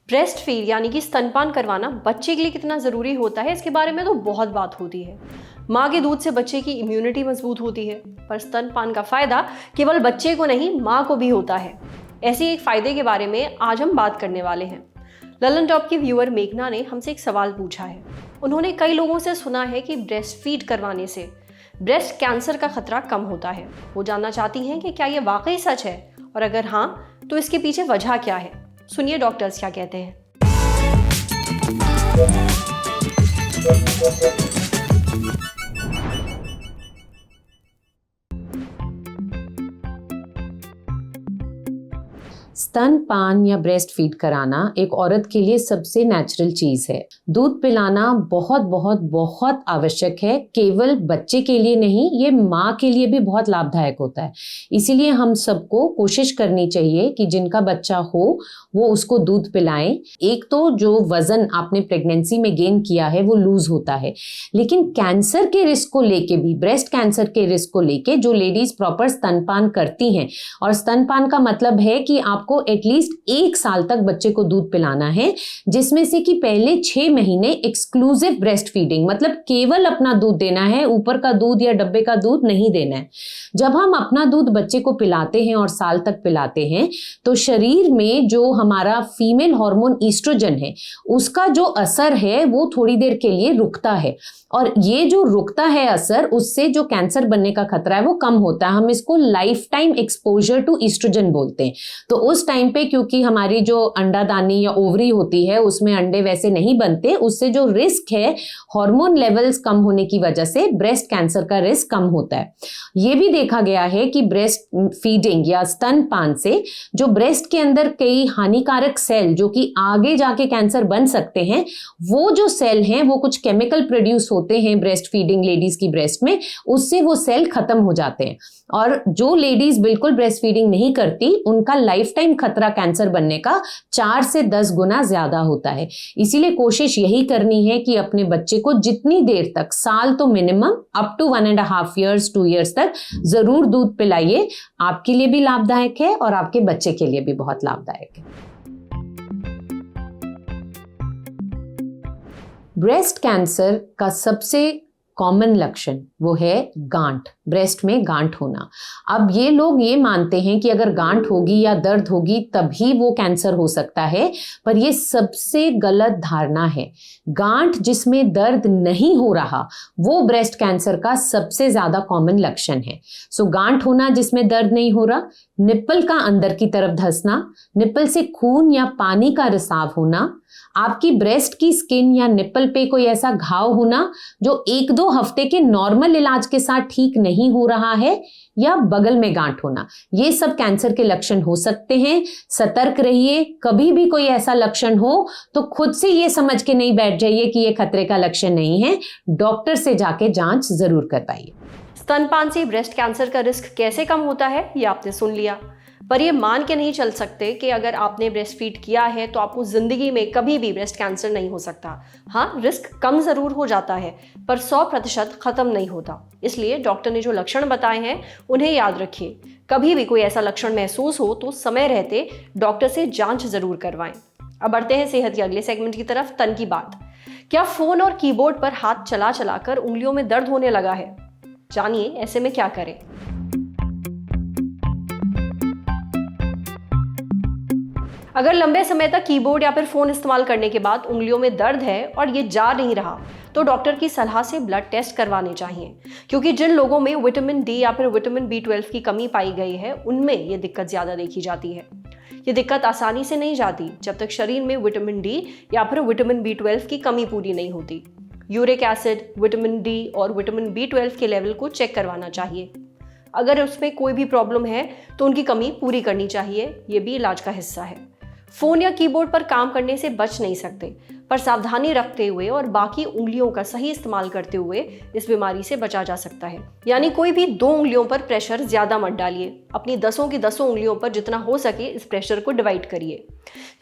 Breast feed यानी कि स्तनपान करवाना बच्चे के लिए कितना ज़रूरी होता है, इसके बारे में तो बहुत बात होती है। माँ के दूध से बच्चे की इम्यूनिटी मजबूत होती है, पर स्तनपान का फ़ायदा केवल बच्चे को नहीं, माँ को भी होता है। ऐसे एक फ़ायदे के बारे में आज हम बात करने वाले हैं। ललन टॉप की व्यूअर मेघना ने हमसे एक सवाल पूछा है। उन्होंने कई लोगों से सुना है कि ब्रेस्ट फीड करवाने से ब्रेस्ट कैंसर का खतरा कम होता है। वो जानना चाहती हैं कि क्या ये वाकई सच है, और अगर हाँ तो इसके पीछे वजह क्या है। सुनिए डॉक्टर्स क्या कहते हैं। स्तनपान या ब्रेस्ट फीड कराना एक औरत के लिए सबसे नेचुरल चीज है। दूध पिलाना बहुत बहुत बहुत आवश्यक है, केवल बच्चे के लिए नहीं, ये माँ के लिए भी बहुत लाभदायक होता है। इसीलिए हम सबको कोशिश करनी चाहिए कि जिनका बच्चा हो वो उसको दूध पिलाएं। एक तो जो वजन आपने प्रेगनेंसी में गेन किया है वो लूज होता है, लेकिन कैंसर के रिस्क को लेके भी, ब्रेस्ट कैंसर के रिस्क को लेके जो लेडीज प्रॉपर स्तनपान करती हैं, और स्तनपान का मतलब है कि आपको एटलीस्ट 1 साल तक बच्चे को दूध पिलाना है, जिसमें से कि पहले 6 महीने एक्सक्लूसिव ब्रेस्ट फीडिंग, मतलब केवल अपना दूध देना है, ऊपर का दूध या डब्बे का दूध नहीं देना है। जब हम अपना दूध बच्चे को पिलाते हैं और साल तक पिलाते हैं तो शरीर में जो हमारा फीमेल हार्मोन ईस्ट्रोजन है उसका जो असर है वो थोड़ी देर के लिए रुकता है, और ये जो रुकता है असर, उससे जो कैंसर बनने का खतरा है वो कम होता है। हम इसको life time exposure to oestrogen बोलते हैं। तो उस टाइम पे क्योंकि हमारी जो अंडादानी या ओवरी होती है उसमें अंडे वैसे नहीं बनते, उससे जो रिस्क है हार्मोन लेवल्स कम होने की वजह से ब्रेस्ट कैंसर का रिस्क कम होता है। ये भी देखा गया है कि ब्रेस्ट फीडिंग या स्तनपान से जो ब्रेस्ट के अंदर कई हानिकारक सेल जो कि आगे जाके कैंसर बन सकते हैं, वो जो सेल हैं वो कुछ केमिकल प्रोड्यूस होते हैं ब्रेस्ट फीडिंग लेडीज की ब्रेस्ट में, उससे वो सेल खत्म हो जाते हैं। और जो लेडीज बिल्कुल ब्रेस्ट फीडिंग नहीं करती उनका लाइफ टाइम खतरा कैंसर बनने का 4 से 10 गुना ज्यादा होता है। इसीलिए कोशिश यही करनी है कि अपने बच्चे को जितनी देर तक, साल तो minimum, up to 1.5 years 2 years तक जरूर दूध पिलाइए। आपके लिए भी लाभदायक है और आपके बच्चे के लिए भी बहुत लाभदायक है। ब्रेस्ट कैंसर का सबसे कॉमन लक्षण वो है गांठ, ब्रेस्ट में गांठ होना। अब ये लोग ये मानते हैं कि अगर गांठ होगी या दर्द होगी तभी वो कैंसर हो सकता है, पर ये सबसे गलत धारणा है। गांठ जिसमें दर्द नहीं हो रहा वो ब्रेस्ट कैंसर का सबसे ज्यादा कॉमन लक्षण है। सो गांठ होना जिसमें दर्द नहीं हो रहा, निप्पल का अंदर की तरफ धंसना, निप्पल से खून या पानी का रिसाव होना, आपकी ब्रेस्ट की स्किन या निप्पल पे कोई ऐसा घाव होना जो 1-2 हफ्ते के नॉर्मल इलाज के साथ ठीक नहीं हो रहा है, या बगल में गांठ होना, ये सब कैंसर के लक्षण हो सकते हैं। सतर्क रहिए। कभी भी कोई ऐसा लक्षण हो तो खुद से ये समझ के नहीं बैठ जाइए कि ये खतरे का लक्षण नहीं है, डॉक्टर से जाके जांच जरूर करवाइए। स्तनपान से ब्रेस्ट कैंसर का रिस्क कैसे कम होता है ये आपने सुन लिया, पर ये मान के नहीं चल सकते कि अगर आपने ब्रेस्ट फीड किया है तो आपको जिंदगी में कभी भी ब्रेस्ट कैंसर नहीं हो सकता। हाँ, रिस्क कम जरूर हो जाता है, पर 100% खत्म नहीं होता। इसलिए डॉक्टर ने जो लक्षण बताए हैं उन्हें याद रखिए। कभी भी कोई ऐसा लक्षण महसूस हो तो समय रहते डॉक्टर से जांच जरूर करवाएं। अब बढ़ते हैं सेहत के अगले सेगमेंट की तरफ, तन की बात। क्या फोन और कीबोर्ड पर हाथ चला चला कर उंगलियों में दर्द होने लगा है? जानिए ऐसे में क्या करें। अगर लंबे समय तक कीबोर्ड या फिर फोन इस्तेमाल करने के बाद उंगलियों में दर्द है और ये जा नहीं रहा तो डॉक्टर की सलाह से ब्लड टेस्ट करवाने चाहिए, क्योंकि जिन लोगों में विटामिन डी या फिर विटामिन B12 की कमी पाई गई है उनमें ये दिक्कत ज्यादा देखी जाती है। ये दिक्कत आसानी से नहीं जाती जब तक शरीर में विटामिन डी या फिर विटामिन B12 की कमी पूरी नहीं होती। यूरिक एसिड, विटामिन डी और विटामिन B12 के लेवल को चेक करवाना चाहिए। अगर उसमें कोई भी प्रॉब्लम है तो उनकी कमी पूरी करनी चाहिए, ये भी इलाज का हिस्सा है। फोन या कीबोर्ड पर काम करने से बच नहीं सकते, पर सावधानी रखते हुए और बाकी उंगलियों का सही इस्तेमाल करते हुए इस बीमारी से बचा जा सकता है। यानी कोई भी 2 उंगलियों पर प्रेशर ज्यादा मत डालिए, अपनी 10 की 10 उंगलियों पर जितना हो सके इस प्रेशर को डिवाइड करिए।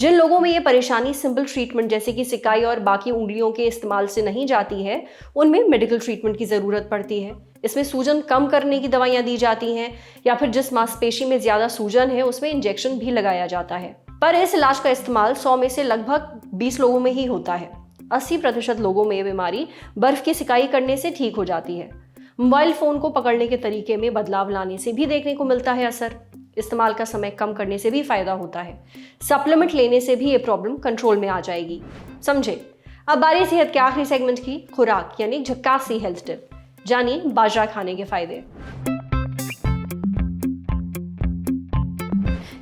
जिन लोगों में ये परेशानी सिंपल ट्रीटमेंट जैसे कि सिकाई और बाकी उंगलियों के इस्तेमाल से नहीं जाती है, उनमें मेडिकल ट्रीटमेंट की जरूरत पड़ती है। इसमें सूजन कम करने की दवाइयां दी जाती हैं, या फिर जिस मांसपेशी में ज्यादा सूजन है उसमें इंजेक्शन भी लगाया जाता है। पर इस इलाज का इस्तेमाल 100 में से लगभग 20 लोगों में ही होता है। 80% लोगों में ये बीमारी बर्फ की सिकाई करने से ठीक हो जाती है। मोबाइल फोन को पकड़ने के तरीके में बदलाव लाने से भी देखने को मिलता है असर। इस्तेमाल का समय कम करने से भी फायदा होता है। सप्लीमेंट लेने से भी ये प्रॉब्लम कंट्रोल में आ जाएगी। समझे। अब बारी सेहत के आखिरी सेगमेंट की, खुराक यानी झक्कास सी हेल्थ टिप। जानिए बाजरा खाने के फायदे।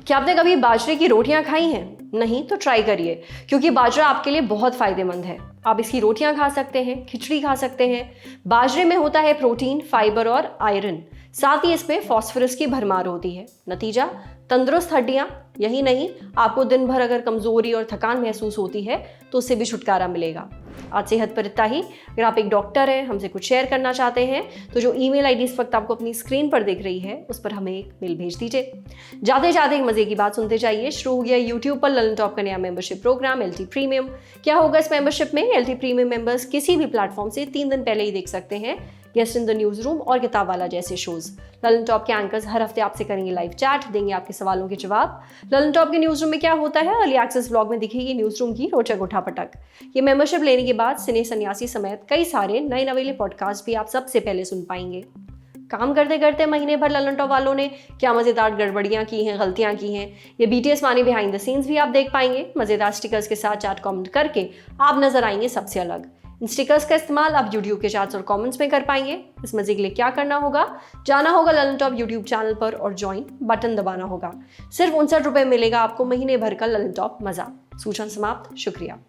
क्या आपने कभी बाजरे की रोटियां खाई हैं? नहीं तो ट्राई करिए, क्योंकि बाजरा आपके लिए बहुत फायदेमंद है। आप इसकी रोटियां खा सकते हैं, खिचड़ी खा सकते हैं। बाजरे में होता है प्रोटीन, फाइबर और आयरन। साथ ही इसमें फास्फोरस की भरमार होती है। नतीजा, तंदुरुस्त हड्डियां। यही नहीं, आपको दिन भर अगर कमजोरी और थकान महसूस होती है तो उससे भी छुटकारा मिलेगा। आज सेहत पर इतना ही। अगर आप एक डॉक्टर हैं, हमसे कुछ शेयर करना चाहते हैं, तो जो ईमेल आईडी इस वक्त आपको अपनी स्क्रीन पर दिख रही है उस पर हमें एक मेल भेज दीजिए। जाते जाते एक मजे की बात सुनते जाइए। शुरू हो गया यूट्यूब पर ललन टॉप का नया मेंबरशिप प्रोग्राम LT प्रीमियम। क्या होगा इस मेंबरशिप में? LT प्रीमियम मेंबर्स किसी भी प्लेटफॉर्म से 3 दिन पहले ही देख सकते हैं guest in the news room और किताब वाला जैसे शोज। ललन टॉप के एंकर्स हर हफ्ते आपसे करेंगे लाइव चैट, देंगे आपके सवालों के जवाब। ललन टॉप के न्यूज रूम में क्या होता है? अर्ली एक्सेस ब्लॉग में दिखेगी न्यूज रूम की रोचक उठापटक। ये मेंबरशिप लेने के बाद सिने सन्यासी समेत कई सारे नए नवेले पॉडकास्ट भी आप सबसे पहले सुन पाएंगे। काम करते करते महीने भर ललन टॉप वालों ने क्या मजेदार गड़बड़ियां की हैं, गलतियां की हैं, ये BTS वानी बिहाइंड द सीन्स भी आप देख पाएंगे। मजेदार स्टिकर्स के साथ चैट कमेंट करके आप नजर आएंगे सबसे अलग। इन स्टिकर्स का इस्तेमाल आप YouTube के चैट्स और कमेंट्स में कर पाएंगे। इस मजे के लिए क्या करना होगा? जाना होगा ललन टॉप YouTube चैनल पर और ज्वाइन बटन दबाना होगा। सिर्फ 59 रुपए मिलेगा आपको महीने भर का ललन टॉप मजा। सूचना समाप्त। शुक्रिया।